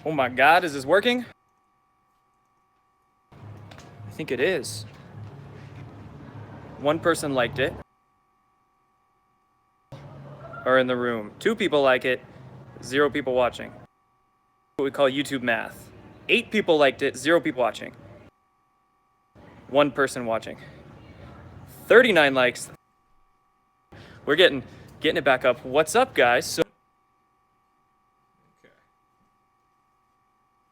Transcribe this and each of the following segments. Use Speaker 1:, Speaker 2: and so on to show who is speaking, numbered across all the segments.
Speaker 1: Oh my God, is this working? I think it is. One person liked it. Are in the room. 2 people like it, 0 people watching. What we call YouTube math. 8 people liked it, 0 people watching. 1 person watching. 39 likes. We're getting it back up. What's up, guys? So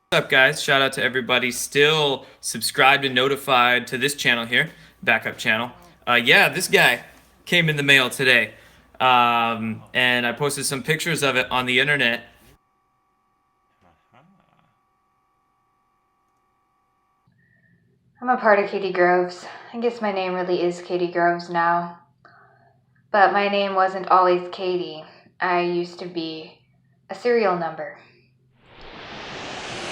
Speaker 1: what's up, guys? Shout out to everybody still subscribed and notified to this channel here, backup channel. Yeah, this guy came in the mail today. And I posted some pictures of it on the internet.
Speaker 2: I'm a part of Katie Groves. I guess my name really is Katie Groves now. But my name wasn't always Katie. I used to be a serial number.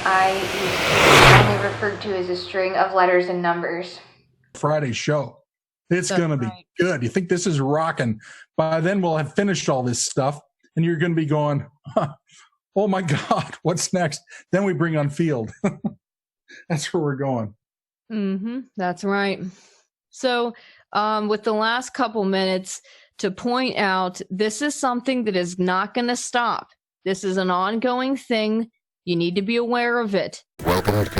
Speaker 2: I used to be only referred to as a string of letters and numbers.
Speaker 3: Friday show. It's going to be good. You think this is rocking. By then we'll have finished all this stuff and you're going to be going, oh my God, what's next? Then we bring on Field. That's where we're going.
Speaker 4: That's right. So with the last couple minutes to point out, this is something that is not going to stop. This is an ongoing thing. You need to be aware of it. Welcome to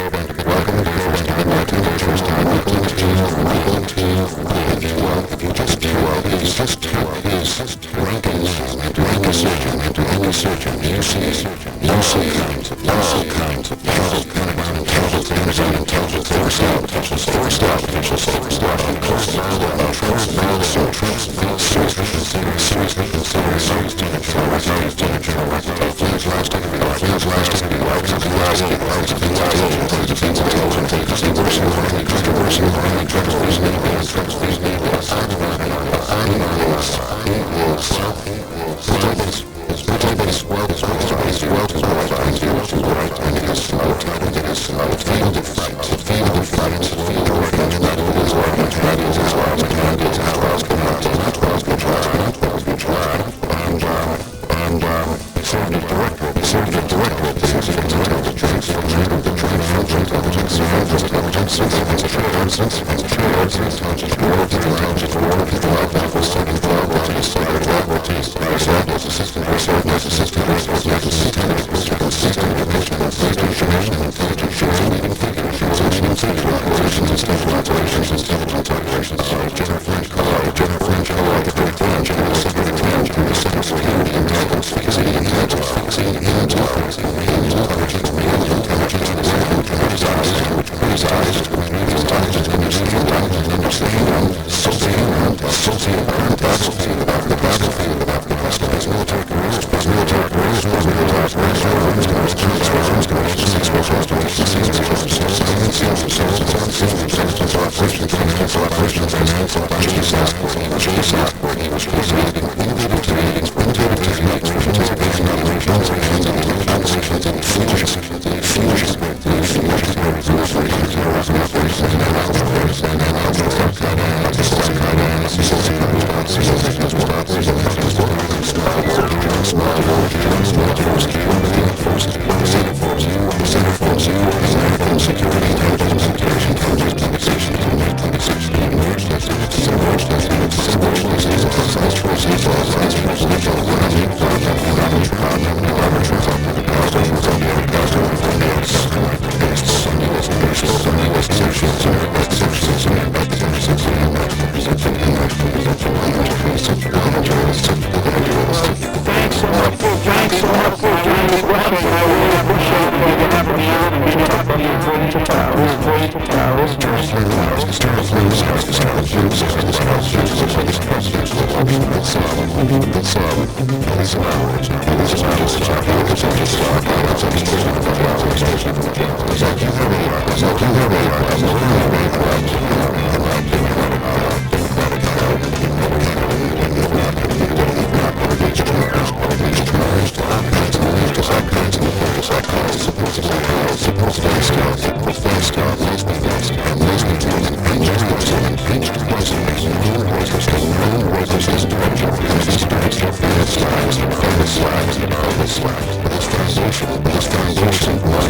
Speaker 4: this foundation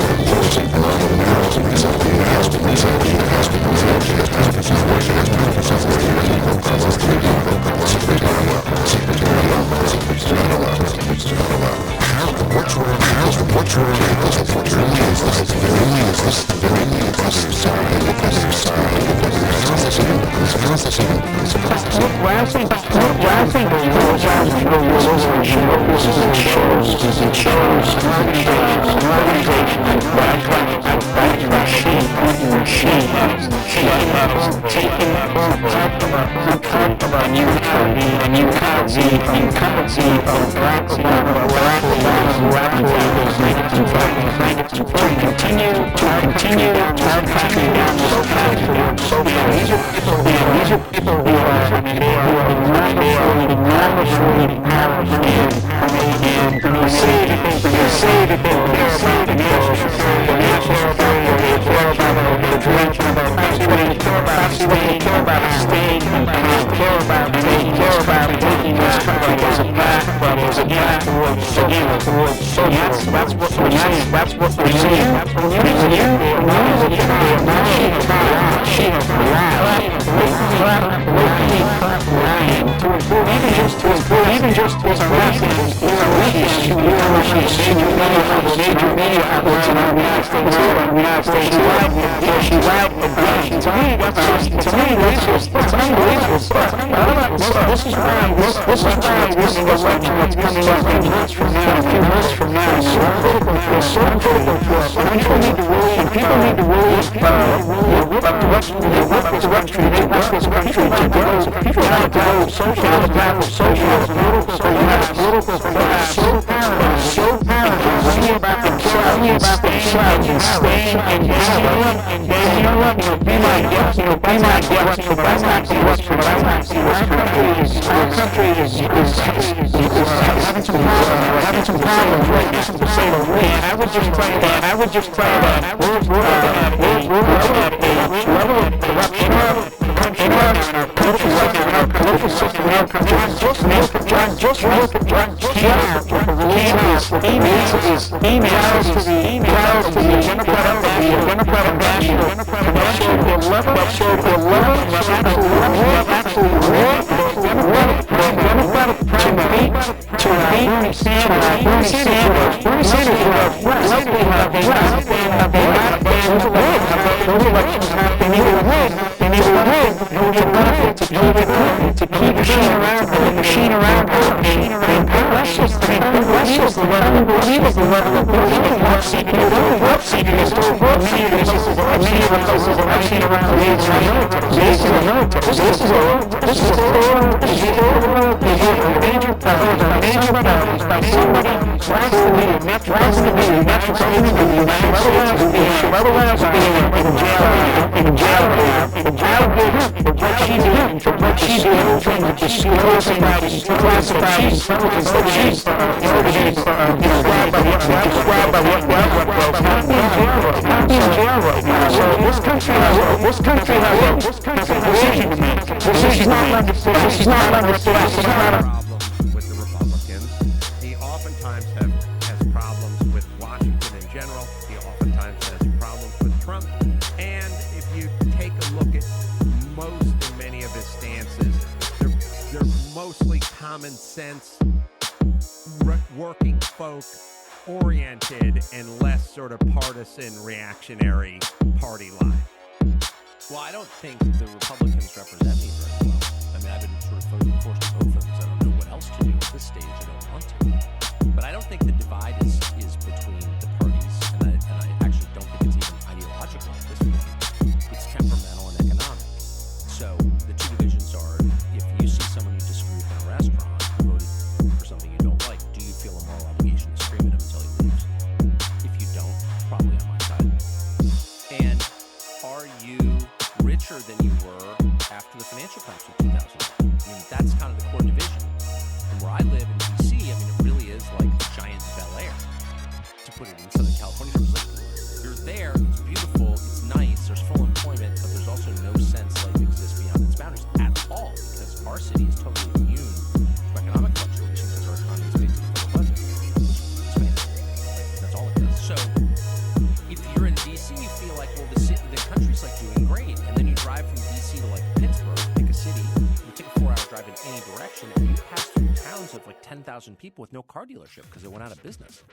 Speaker 5: People with no car dealership because they went out of business.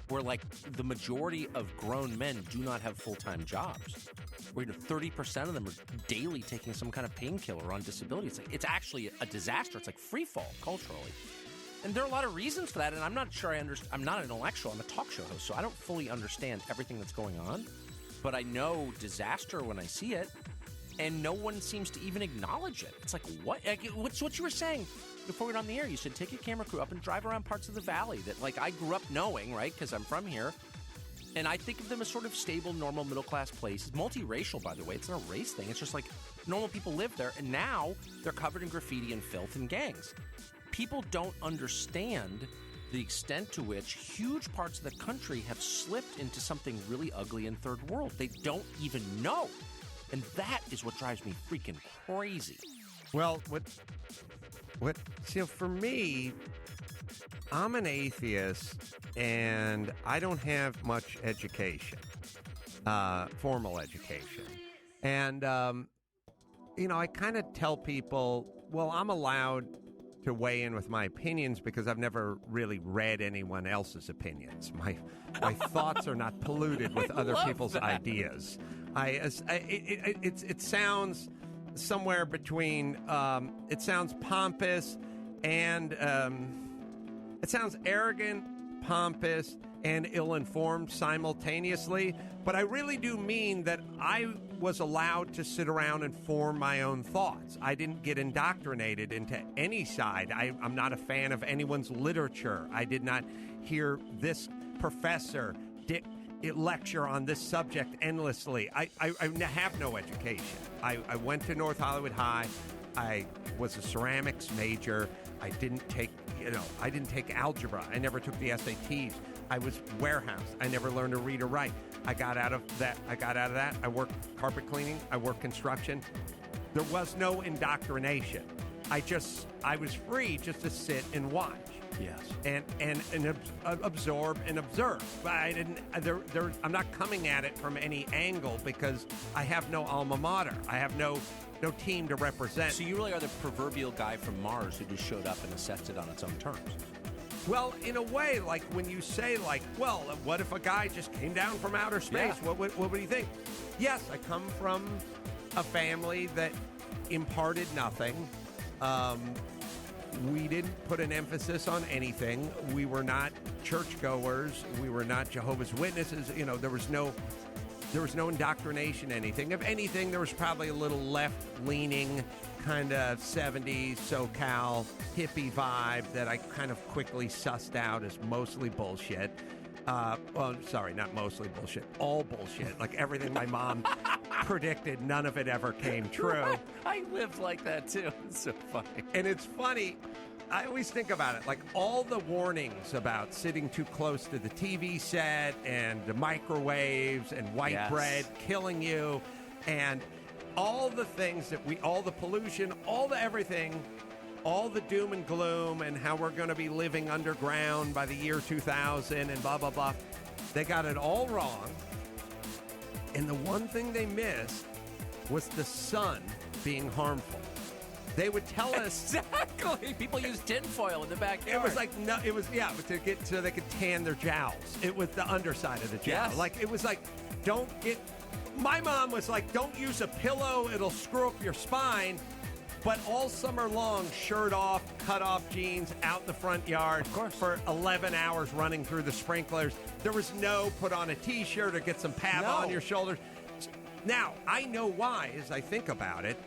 Speaker 5: where like the majority of grown men do not have full-time jobs, where 30% of them are daily taking some kind of painkiller on disability. It's actually a disaster. It's like free fall culturally. And there are a lot of reasons for that, and I'm not sure I understand. I'm not an intellectual. I'm a talk show host, so I don't fully understand everything that's going on. But I know disaster when I see it, and no one seems to even acknowledge it. It's like, what? Like, what's what you were saying before we went on the air? You said take your camera crew up and drive around parts of the valley that, like, I grew up knowing, right, because I'm from here. And I think of them as sort of stable, normal, middle-class places. Multiracial, by the way. It's not a race thing. It's just like normal people live there, and now they're covered in graffiti and filth and gangs. People don't understand the extent to which huge parts of the country have slipped into something really ugly in third world. They don't even know. And that is what drives me freaking crazy.
Speaker 6: Well, so for me, I'm an atheist and I don't have much education, formal education. And, I kind of tell people, well, I'm allowed to weigh in with my opinions because I've never really read anyone else's opinions. My thoughts are not polluted with other people's ideas. It sounds somewhere between it sounds pompous and it sounds arrogant, pompous, and ill-informed simultaneously. But I really do mean that I was allowed to sit around and form my own thoughts. I didn't get indoctrinated into any side. I'm not a fan of anyone's literature. I did not hear this professor lecture on this subject endlessly. I have no education. I went to North Hollywood High. I was a ceramics major. I didn't take algebra. I never took the SATs. I was warehouse. I never learned to read or write. I got out of that. I worked carpet cleaning. I worked construction. There was no indoctrination. I was free just to sit and watch.
Speaker 5: Yes.
Speaker 6: And absorb and observe. But I didn't. I'm not coming at it from any angle because I have no alma mater. I have no team to represent.
Speaker 5: So you really are the proverbial guy from Mars who just showed up and assessed it on its own terms.
Speaker 6: Well, in a way, like when you say, like, well, what if a guy just came down from outer space?
Speaker 5: Yeah.
Speaker 6: What do you think? Yes, I come from a family that imparted nothing. We didn't put an emphasis on anything. We were not churchgoers. We were not Jehovah's Witnesses. There was no indoctrination, anything. If anything, there was probably a little left-leaning kind of 70s SoCal hippie vibe that I kind of quickly sussed out as mostly bullshit. Well, sorry, not mostly bullshit. All bullshit. Like everything my mom predicted, none of it ever came true.
Speaker 5: I lived like that, too. It's so funny.
Speaker 6: And it's funny. I always think about it, like all the warnings about sitting too close to the TV set and the microwaves and white bread killing you and all the things all the pollution, all the everything, all the doom and gloom and how we're going to be living underground by the year 2000 and blah, blah, blah. They got it all wrong. And the one thing they missed was the sun being harmful. They would tell us
Speaker 5: exactly. People use tinfoil in the backyard.
Speaker 6: It was like but to get so they could tan their jowls. It was the underside of the jowl.
Speaker 5: Yes.
Speaker 6: Like it was like, don't get. My mom was like, don't use a pillow; it'll screw up your spine. But all summer long, shirt off, cut off jeans, out in the front yard for 11 hours running through the sprinklers. There was no put on a T-shirt or get some pad on your shoulders. Now I know why, as I think about it.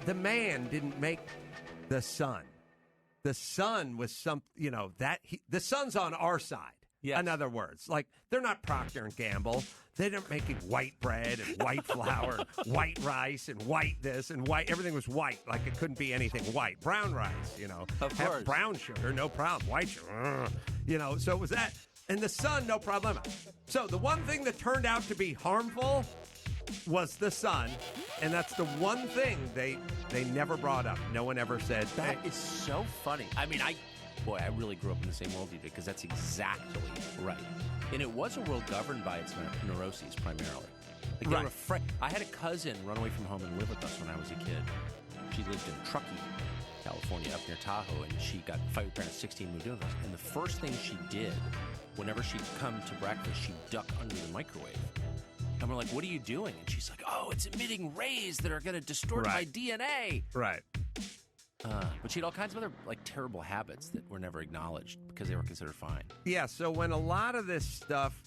Speaker 6: The man didn't make the sun. The sun was the sun's on our side. Yes. In other words, like they're not Procter & Gamble. They're not making white bread and white flour, and white rice and white this and white. Everything was white. Like it couldn't be anything white. Brown rice,
Speaker 5: Of course.
Speaker 6: Have brown sugar, no problem. White sugar, so it was that. And the sun, no problem. So the one thing that turned out to be harmful was the sun, and that's the one thing they never brought up. No one ever said
Speaker 5: that. Is so funny. I mean, I really grew up in the same world you did because that's exactly right. And it was a world governed by its neuroses primarily. Like they were afraid. I had a cousin run away from home and live with us when I was a kid. She lived in Truckee, California, up near Tahoe, and she got fight with parents 16 moved in with us. And the first thing she did, whenever she'd come to breakfast, she'd duck under the microwave. And we're like, what are you doing? And she's like, oh, it's emitting rays that are going to distort my DNA.
Speaker 6: Right.
Speaker 5: But she had all kinds of other like terrible habits that were never acknowledged because they were considered fine.
Speaker 6: Yeah, so when a lot of this stuff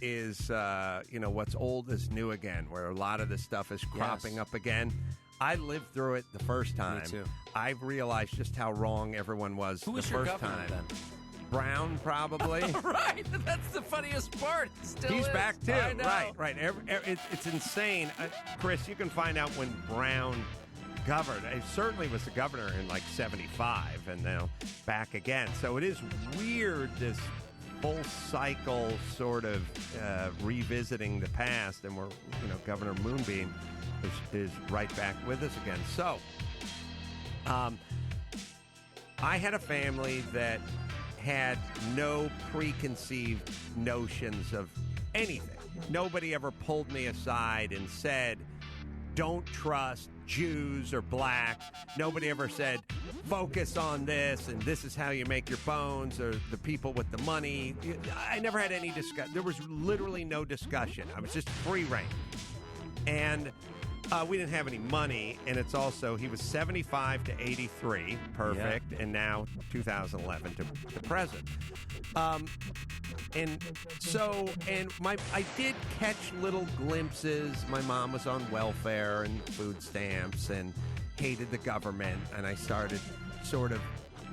Speaker 6: is, what's old is new again, where a lot of this stuff is cropping up again, I lived through it the first time.
Speaker 5: Me too.
Speaker 6: I've realized just how wrong everyone was
Speaker 5: Who
Speaker 6: the
Speaker 5: was your
Speaker 6: first
Speaker 5: governor
Speaker 6: time.
Speaker 5: then?
Speaker 6: Brown, probably.
Speaker 5: Right, that's the funniest part.
Speaker 6: He's back too.
Speaker 5: I know.
Speaker 6: Right. It's insane. Chris, you can find out when Brown governed. He certainly was the governor in like 75 and now back again. So it is weird, this full cycle sort of revisiting the past, and we're, Governor Moonbeam is right back with us again. So I had a family that had no preconceived notions of anything. Nobody ever pulled me aside and said, don't trust Jews or black. Nobody ever said, focus on this, and this is how you make your bones, or the people with the money. I never had any discussion. There was literally no discussion. I was just free reign. And we didn't have any money, and it's also, he was 75 to 83, perfect, and now 2011 to present. I did catch little glimpses. My mom was on welfare and food stamps and hated the government, and I started sort of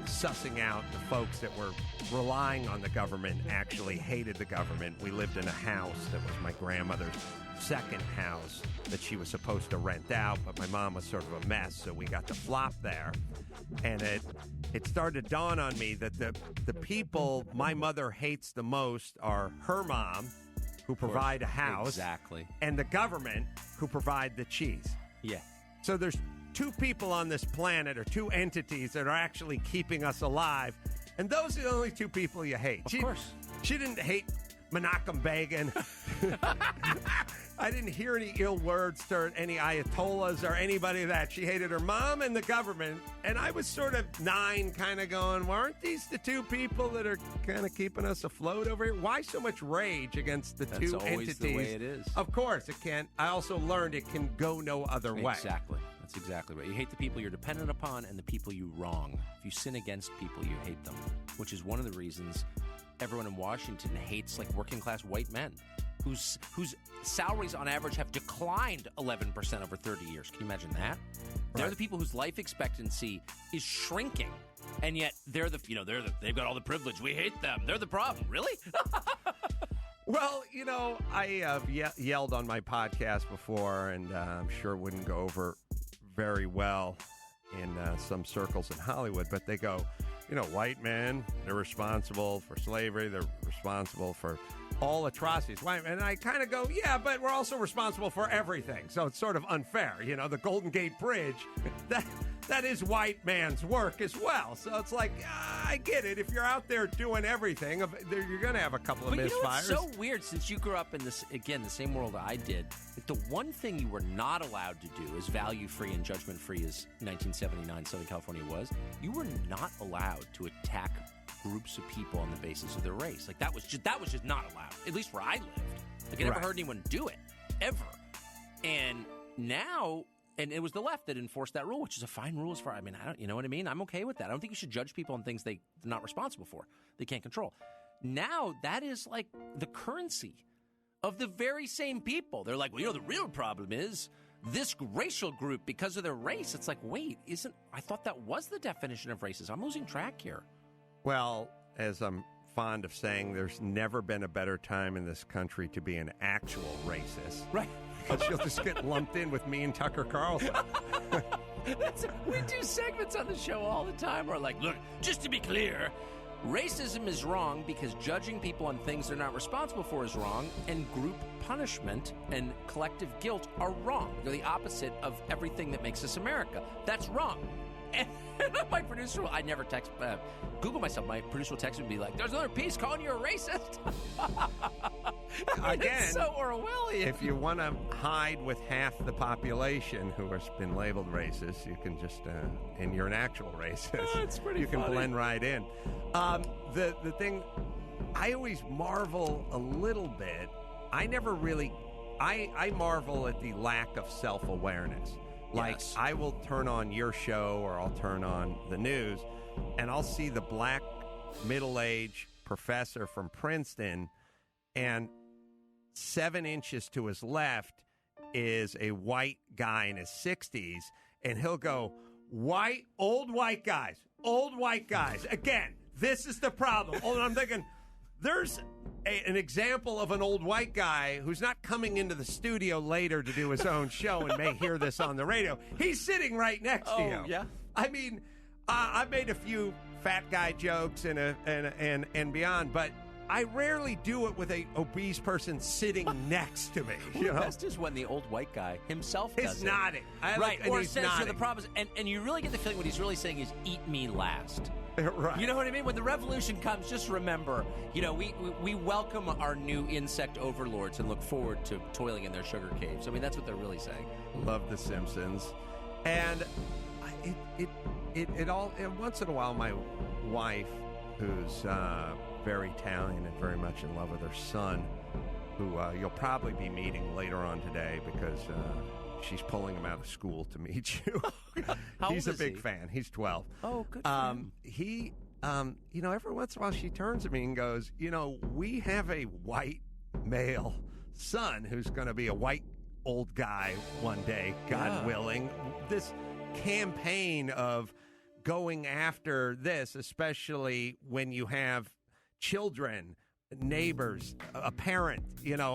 Speaker 6: sussing out the folks that were relying on the government actually hated the government. We lived in a house that was my grandmother's second house that she was supposed to rent out, but my mom was sort of a mess, so we got to flop there. And it started to dawn on me that the people my mother hates the most are her mom, who provide a house,
Speaker 5: exactly,
Speaker 6: and the government, who provide the cheese.
Speaker 5: Yeah.
Speaker 6: So there's two people on this planet, or two entities, that are actually keeping us alive, and those are the only two people you hate.
Speaker 5: Of course.
Speaker 6: She didn't hate Menachem Begin. I didn't hear any ill words to any Ayatollahs or anybody that. She hated her mom and the government. And I was sort of 9, kind of going, well, aren't these the two people that are kind of keeping us afloat over here? Why so much rage against the two
Speaker 5: always
Speaker 6: entities?
Speaker 5: the way it is.
Speaker 6: Of course, it can. I also learned it can go no other way.
Speaker 5: Exactly. That's exactly right. You hate the people you're dependent upon and the people you wrong. If you sin against people, you hate them, which is one of the reasons everyone in Washington hates like working class white men whose salaries on average have declined 11% over 30 years. Can you imagine that? They're the people whose life expectancy is shrinking, and yet they've got all the privilege. We hate them. They're the problem. Really?
Speaker 6: Well, I have yelled on my podcast before, and I'm sure it wouldn't go over very well in some circles in Hollywood, but they go, white men, they're responsible for slavery, they're responsible for all atrocities. And I kind of go, yeah, but we're also responsible for everything. So it's sort of unfair. The Golden Gate Bridge, that is white man's work as well. So it's like, I get it. If you're out there doing everything, you're going to have a couple of misfires.
Speaker 5: It's so weird, since you grew up in this, again, the same world I did. The one thing you were not allowed to do, as value-free and judgment-free as 1979 Southern California was, you were not allowed to attack groups of people on the basis of their race. Like that was just not allowed, at least where I lived. Like I never heard anyone do it, ever. And now, and it was the left that enforced that rule, which is a fine rule as far, you know what I mean? I'm okay with that. I don't think you should judge people on things they're not responsible for, they can't control. Now, that is like the currency of the very same people. They're like, well, the real problem is this racial group because of their race. It's like, wait, I thought that was the definition of racism. I'm losing track here.
Speaker 6: Well, as I'm fond of saying, there's never been a better time in this country to be an actual racist.
Speaker 5: Right.
Speaker 6: Because you'll just get lumped in with me and Tucker Carlson.
Speaker 5: We do segments on the show all the time. We're like, look, just to be clear, racism is wrong because judging people on things they're not responsible for is wrong, and group punishment and collective guilt are wrong. They're the opposite of everything that makes us America. That's wrong. And my producer, I never text, Google myself. My producer will text me and be like, there's another piece calling you a racist.
Speaker 6: again,
Speaker 5: it's so Orwellian.
Speaker 6: if you want to hide with half the population who has been labeled racist, you can just, and you're an actual racist,
Speaker 5: it's pretty
Speaker 6: you can
Speaker 5: funny.
Speaker 6: blend right in. The thing, I always marvel a little bit. I never really, I marvel at the lack of self-awareness. Like,
Speaker 5: Yes.
Speaker 6: I will turn on your show or I'll turn on the news, and I'll see the black middle-aged professor from Princeton, and 7 inches to his left is a white guy in his 60s, and he'll go, old white guys. Again, this is the problem. And I'm thinking, there's an example of an old white guy who's not coming into the studio later to do his own show and may hear this on the radio. He's sitting right next to you.
Speaker 5: Yeah.
Speaker 6: I mean, I've made a few fat guy jokes and beyond, but I rarely do it with a obese person sitting next to me.
Speaker 5: The best is when the old white guy himself does
Speaker 6: He's
Speaker 5: it.
Speaker 6: nodding.
Speaker 5: Right, or
Speaker 6: he's
Speaker 5: says,
Speaker 6: nodding.
Speaker 5: the problem is, and you really get the feeling what he's really saying is, eat me last.
Speaker 6: Right.
Speaker 5: You know what I mean? When the revolution comes, just remember, we welcome our new insect overlords and look forward to toiling in their sugar caves. I mean, that's what they're really saying.
Speaker 6: Love The Simpsons. And it all, and once in a while, my wife, who's very Italian and very much in love with her son, who you'll probably be meeting later on today because she's pulling him out of school to meet you.
Speaker 5: How
Speaker 6: He's a
Speaker 5: old is
Speaker 6: big
Speaker 5: he?
Speaker 6: fan. He's 12.
Speaker 5: Oh, good for him.
Speaker 6: He, every once in a while she turns to me and goes, we have a white male son who's going to be a white old guy one day, God willing. This campaign of going after this, especially when you have children, neighbors, a parent,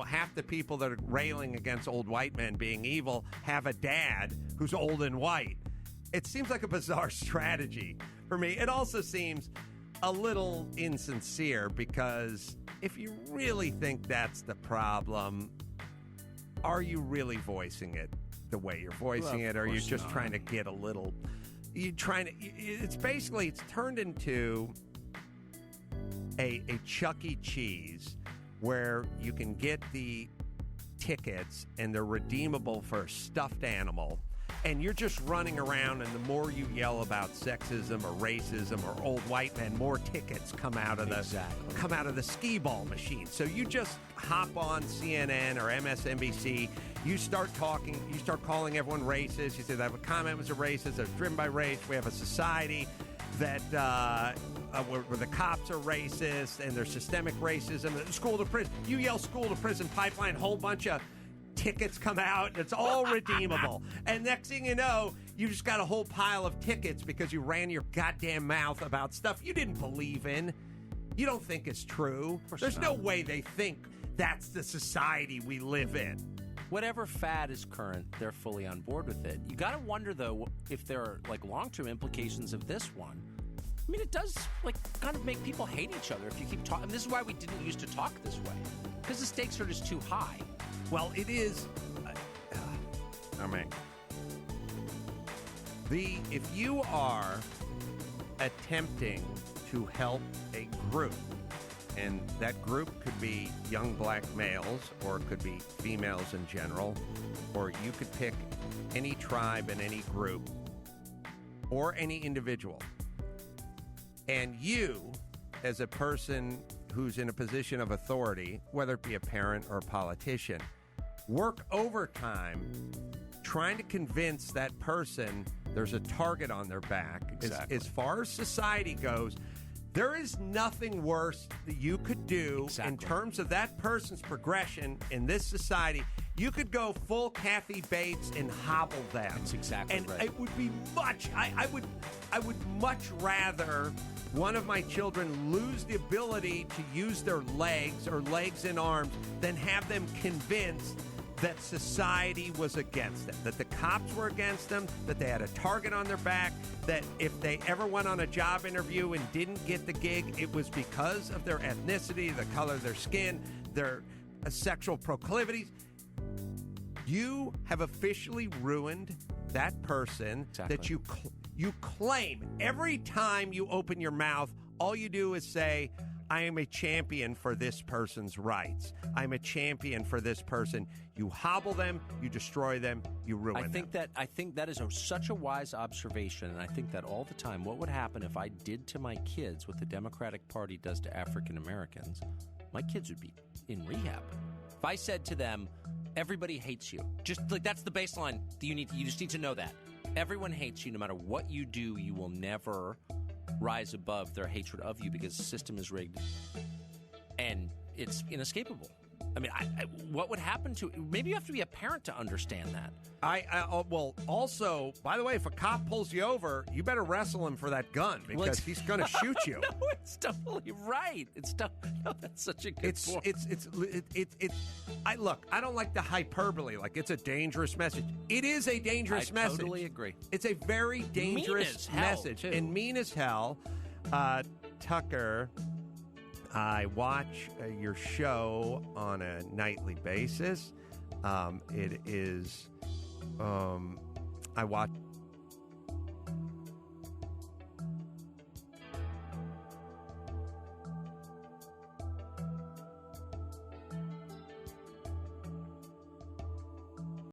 Speaker 6: half the people that are railing against old white men being evil have a dad who's old and white. It seems like a bizarre strategy for me. It also seems a little insincere because if you really think that's the problem, are you really voicing it the way you're voicing it? Or are you just trying to get a little... It's turned into a Chuck E. Cheese where you can get the tickets and they're redeemable for a stuffed animal, and you're just running around, and the more you yell about sexism or racism or old white men, more tickets come out of the skee ball machine. So you just hop on CNN or MSNBC, you start calling everyone racist. You say that a comment was a racist, they're driven by race. We have a society that where the cops are racist and there's systemic racism. School to prison. You yell school to prison pipeline, whole bunch of tickets come out, and it's all redeemable. And next thing you know, you just got a whole pile of tickets because you ran your goddamn mouth about stuff you didn't believe in. You don't think is true. There's no way they think that's the society we live in.
Speaker 5: Whatever fad is current, they're fully on board with it. You got to wonder, though, if there are long-term implications of this one. I mean, it does kind of make people hate each other if you keep talking. This is why we didn't used to talk this way, because the stakes are just too high.
Speaker 6: Well, it is. If you are attempting to help a group, and that group could be young black males, or it could be females in general, or you could pick any tribe and any group, or any individual, and you, as a person who's in a position of authority, whether it be a parent or a politician, work overtime trying to convince that person there's a target on their back.
Speaker 5: Exactly.
Speaker 6: As far as society goes, there is nothing worse that you could do in terms of that person's progression in this society. You could go full Kathy Bates and hobble them.
Speaker 5: That's exactly
Speaker 6: and
Speaker 5: right.
Speaker 6: it would be I would much rather one of my children lose the ability to use their legs or legs and arms than have them convinced that society was against them, that the cops were against them, that they had a target on their back, that if they ever went on a job interview and didn't get the gig, it was because of their ethnicity, the color of their skin, their sexual proclivities. You have officially ruined that person that you claim. Every time you open your mouth, all you do is say, I am a champion for this person's rights. I'm a champion for this person. You hobble them, you destroy them, you ruin them.
Speaker 5: I think that is such a wise observation, and I think that all the time. What would happen if I did to my kids what the Democratic Party does to African Americans? My kids would be in rehab. If I said to them, everybody hates you, just like that's the baseline. You just need to know that everyone hates you. No matter what you do, you will never rise above their hatred of you because the system is rigged and it's inescapable. I mean, what would happen to? Maybe you have to be a parent to understand that.
Speaker 6: Well, also, by the way, if a cop pulls you over, you better wrestle him for that gun because he's going to shoot you.
Speaker 5: No, it's totally right. No, that's such a good point.
Speaker 6: I don't like the hyperbole. Like it's a dangerous message. It is a dangerous message.
Speaker 5: I totally agree.
Speaker 6: It's a very dangerous message and mean as hell. Tucker, I watch your show on a nightly basis. I watch